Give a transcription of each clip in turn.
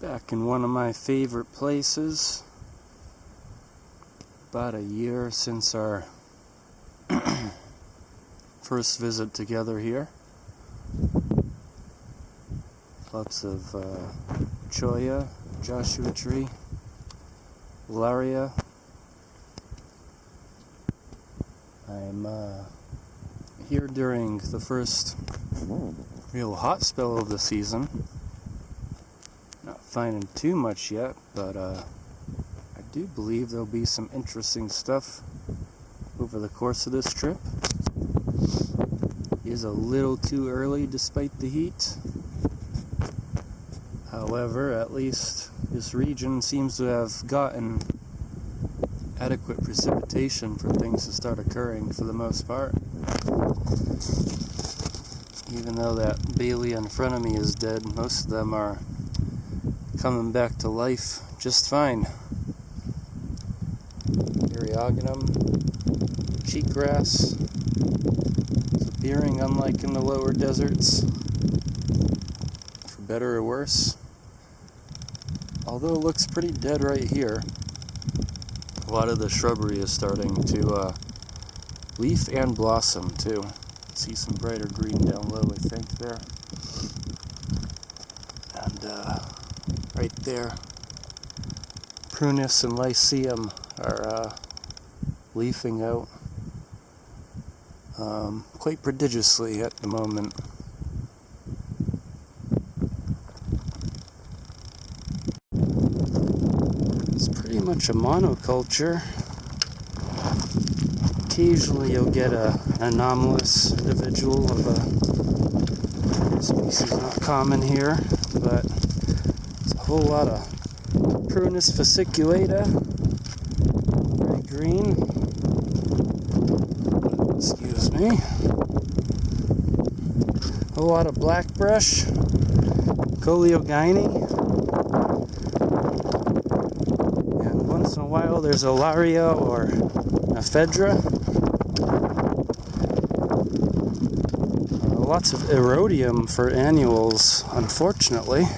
Back in one of my favorite places. About a year since our first visit together here. Lots of cholla, Joshua tree, Laria. I'm here during the first real hot spell of the season. Not finding too much yet, but I do believe there'll be some interesting stuff over the course of this trip. It is a little too early despite the heat. However, at least this region seems to have gotten adequate precipitation for things to start occurring for the most part. Even though that Bailey in front of me is dead, most of them are coming back to life just fine. Eriogonum, cheatgrass is appearing unlike in the lower deserts, for better or worse. Although it looks pretty dead right here. A lot of the shrubbery is starting to leaf and blossom too. See some brighter green down low, I think, there. And right there, Prunus and Lyceum are leafing out quite prodigiously at the moment. It's pretty much a monoculture. Occasionally you'll get an anomalous individual of a species not common here, but it's a whole lot of Prunus fasciculata, very green. Excuse me. A whole lot of blackbrush, Coleogyne, and once in a while there's a Laria or a Ephedra. Lots of erodium for annuals, unfortunately.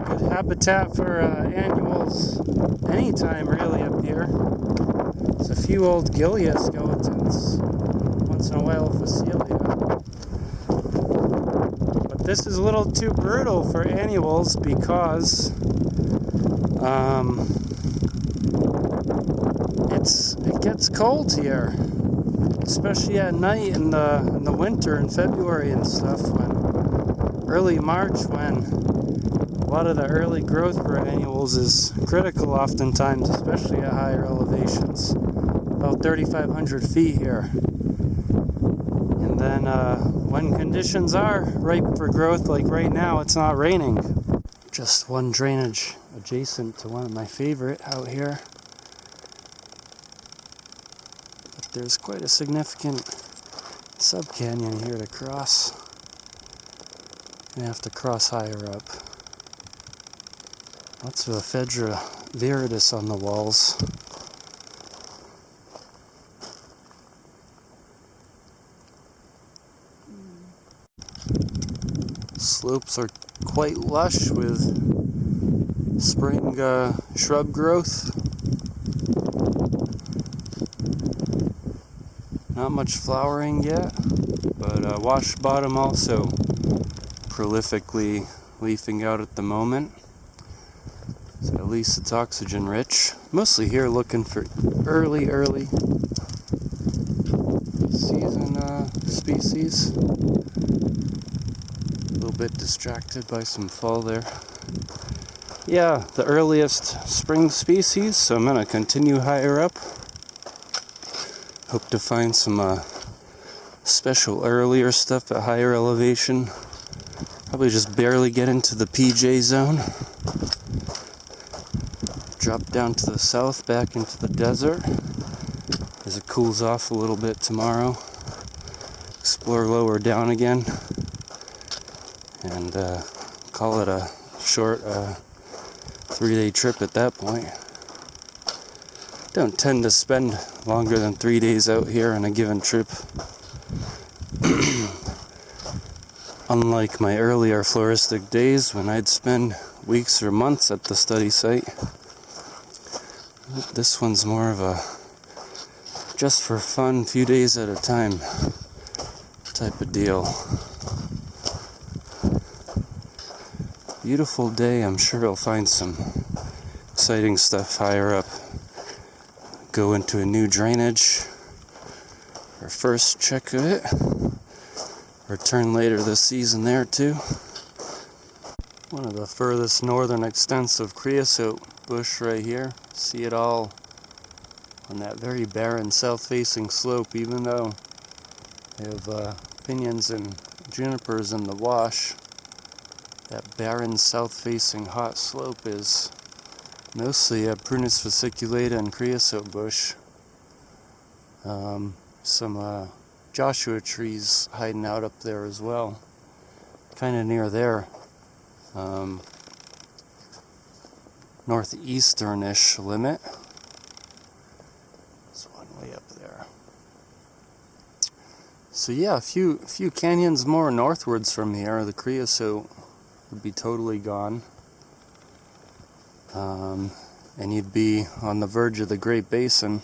Good habitat for annuals anytime really up here. There's a few old Gilia skeletons, once in a while Phacelia. But this is a little too brutal for annuals because it gets cold here, especially at night in the winter in February and stuff, when early March, when a lot of the early growth for annuals is critical oftentimes, especially at higher elevations, about 3,500 feet here. And then when conditions are ripe for growth, like right now, it's not raining. Just one drainage adjacent to one of my favorite out here. There's quite a significant sub-canyon here to cross. I have to cross higher up. Lots of Ephedra viridis on the walls. Slopes are quite lush with spring shrub growth. Not much flowering yet, but wash bottom also prolifically leafing out at the moment. So at least it's oxygen rich. Mostly here looking for early season species. A little bit distracted by some fall there. Yeah, the earliest spring species, so I'm gonna continue higher up. Hope to find some special earlier stuff at higher elevation. Probably just barely get into the PJ zone. Drop down to the south, back into the desert as it cools off a little bit tomorrow. Explore lower down again. And call it a short 3-day trip at that point. Don't tend to spend longer than 3 days out here on a given trip. Unlike my earlier floristic days when I'd spend weeks or months at the study site, this one's more of a just for fun, few days at a time type of deal. Beautiful day, I'm sure I'll find some exciting stuff higher up. Go into a new drainage, our first check of it. Return later this season there too. One of the furthest northern extents of creosote bush right here. See it all on that very barren south-facing slope, even though they have pinions and junipers in the wash. That barren south-facing hot slope is mostly a Prunus fasciculata and creosote bush. Some Joshua trees hiding out up there as well, kind of near there, northeastern-ish limit. There's one way up there. So yeah, a few canyons more northwards from here, the creosote would be totally gone, and you'd be on the verge of the Great Basin,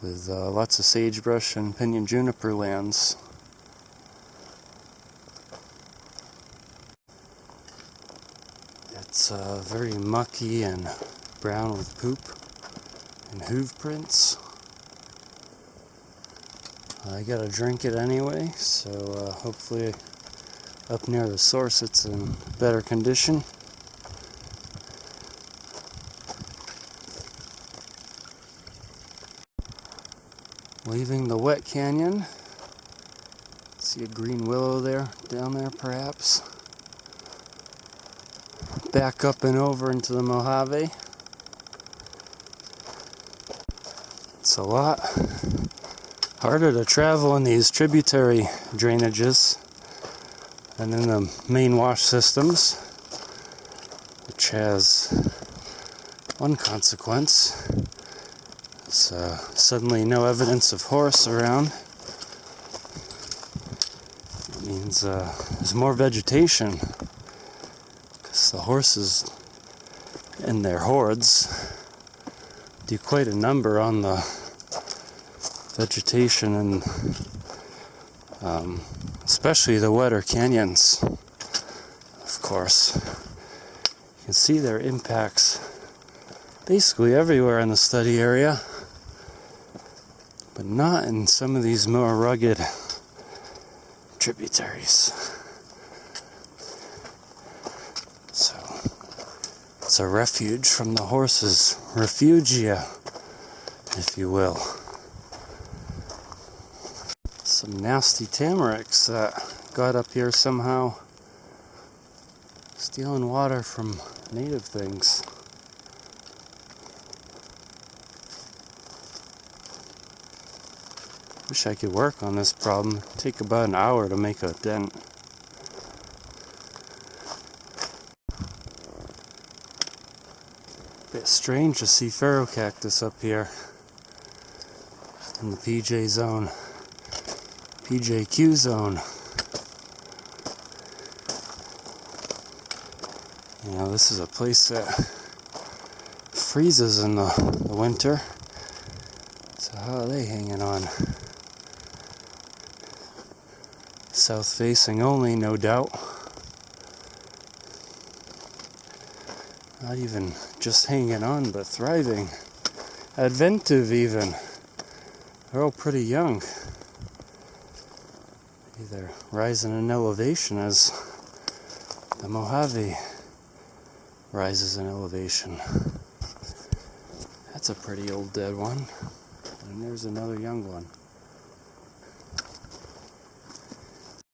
with lots of sagebrush and pinyon juniper lands. It's very mucky and brown with poop and hoof prints. I gotta drink it anyway, so hopefully up near the source it's in better condition. Leaving the wet canyon, see a green willow there, down there perhaps. Back up and over into the Mojave. It's a lot harder to travel in these tributary drainages than in the main wash systems, which has one consequence. Suddenly no evidence of horse around. It means there's more vegetation, because the horses in their hordes do quite a number on the vegetation, and especially the wetter canyons, of course. You can see their impacts basically everywhere in the study area, but not in some of these more rugged tributaries. So it's a refuge from the horses, refugia, if you will. Some nasty tamaracks that got up here somehow, stealing water from native things. Wish I could work on this problem. It'd take about an hour to make a dent. Bit strange to see ferrocactus up here in the PJ zone, PJQ zone. You know, this is a place that freezes in the winter. So how are they hanging on? South facing only, no doubt. Not even just hanging on, but thriving. Adventive even. They're all pretty young. Either rising in elevation as the Mojave rises in elevation. That's a pretty old dead one. And there's another young one.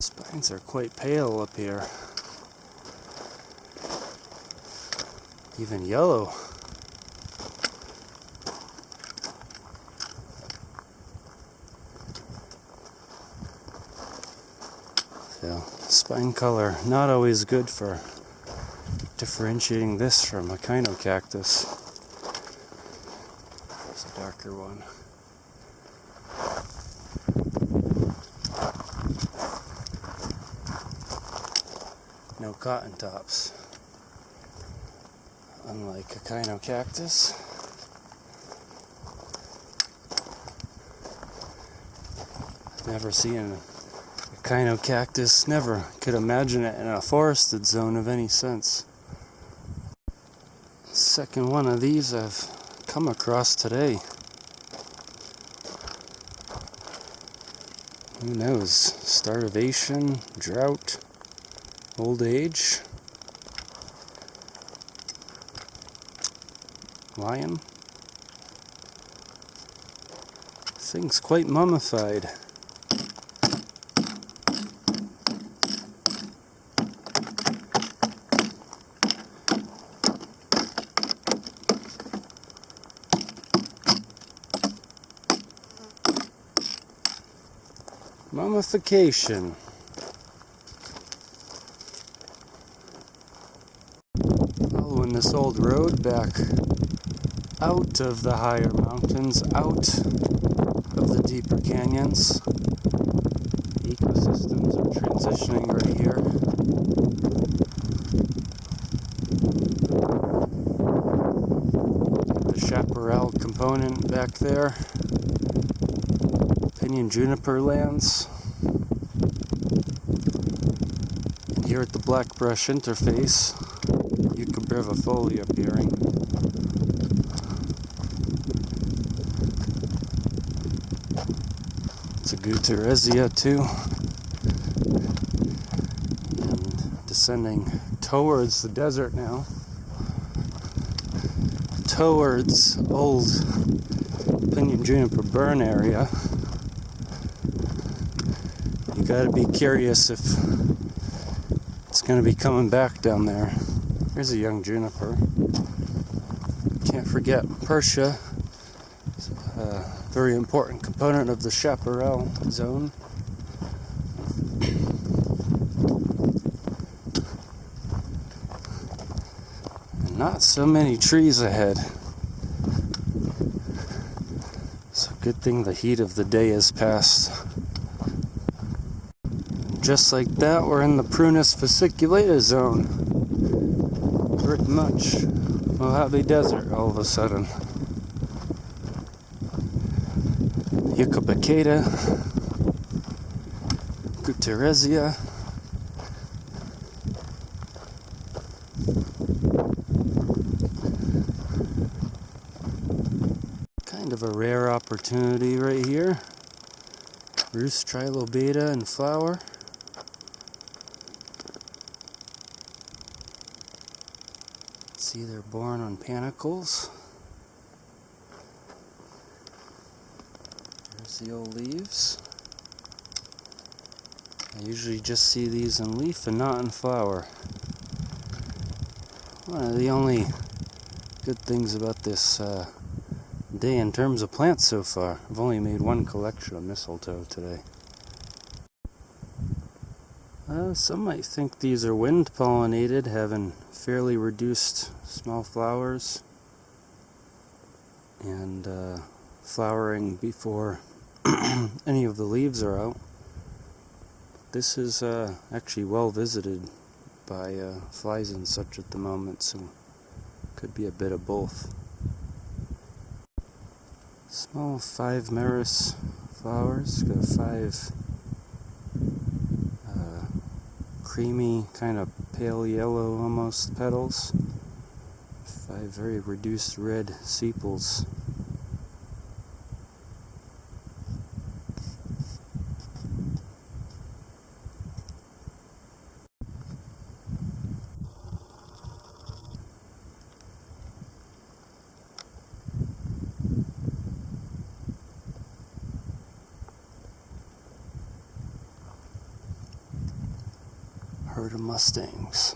Spines are quite pale up here. Even yellow. So, spine color, not always good for differentiating this from a cactus. There's a darker one. cotton tops. Unlike echinocactus. Never seen echinocactus, never could imagine it in a forested zone of any sense. Second one of these I've come across today. Who knows? Starvation, drought, old age. Lion. Thing's quite mummified. Mummification. Following this old road back out of the higher mountains, out of the deeper canyons. Ecosystems are transitioning right here. The chaparral component back there. Pinyon juniper lands. And here at the blackbrush interface, Yucca brevifolia appearing. It's a Guterresia too. And descending towards the desert now. Towards old Pinyon juniper burn area. You gotta be curious if it's gonna be coming back down there. Here's a young juniper. Can't forget Persia. It's a very important component of the chaparral zone. And not so many trees ahead. So good thing the heat of the day has passed. Just like that, we're in the Prunus fasciculata zone. Pretty much Mojave Desert all of a sudden. Yucca baccata, Guterresia. Kind of a rare opportunity right here. Roost trilobeta in flower. See, they're born on panicles. There's the old leaves. I usually just see these in leaf and not in flower. One of the only good things about this day in terms of plants so far. I've only made one collection of mistletoe today. Some might think these are wind pollinated, having fairly reduced small flowers and flowering before any of the leaves are out. This is actually well visited by flies and such at the moment, so could be a bit of both. Small 5 meris flowers, got 5 creamy, kind of pale yellow almost petals. 5 very reduced red sepals. Herd of mustangs.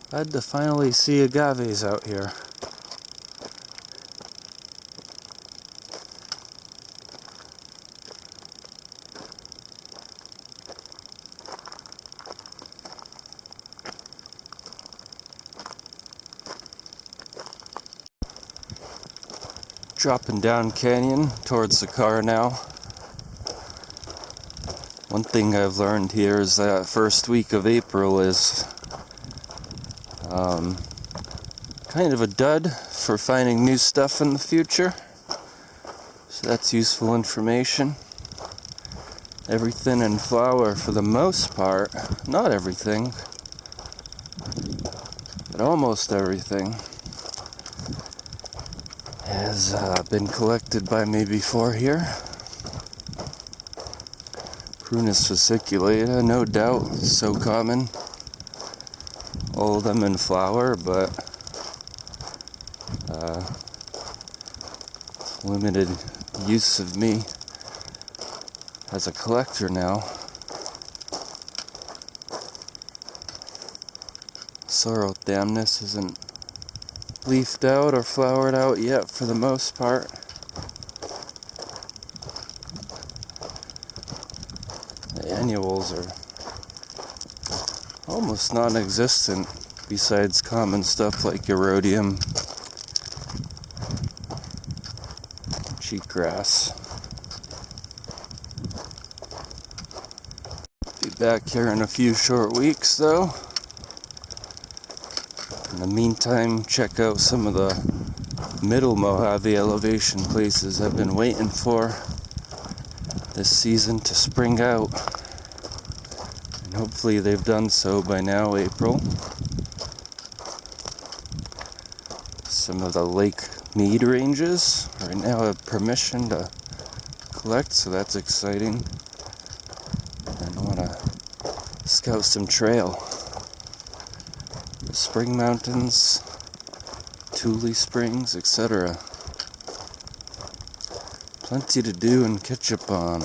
Glad to finally see agaves out here. Dropping down canyon towards the car now. One thing I've learned here is that first week of April is kind of a dud for finding new stuff in the future. So that's useful information. Everything in flower for the most part, not everything, but almost everything, has been collected by me before here. Prunus fasciculata, no doubt, so common. All of them in flower, but limited use of me as a collector now. Sorothamnus isn't leafed out or flowered out yet for the most part. The annuals are almost non-existent besides common stuff like erodium, cheatgrass. Be back here in a few short weeks though. In the meantime, check out some of the middle Mojave elevation places I've been waiting for this season to spring out. And hopefully they've done so by now, April. Some of the Lake Mead ranges right now have permission to collect, so that's exciting. And I want to scout some trail. The Spring Mountains, Tule Springs, etc. Plenty to do and catch up on.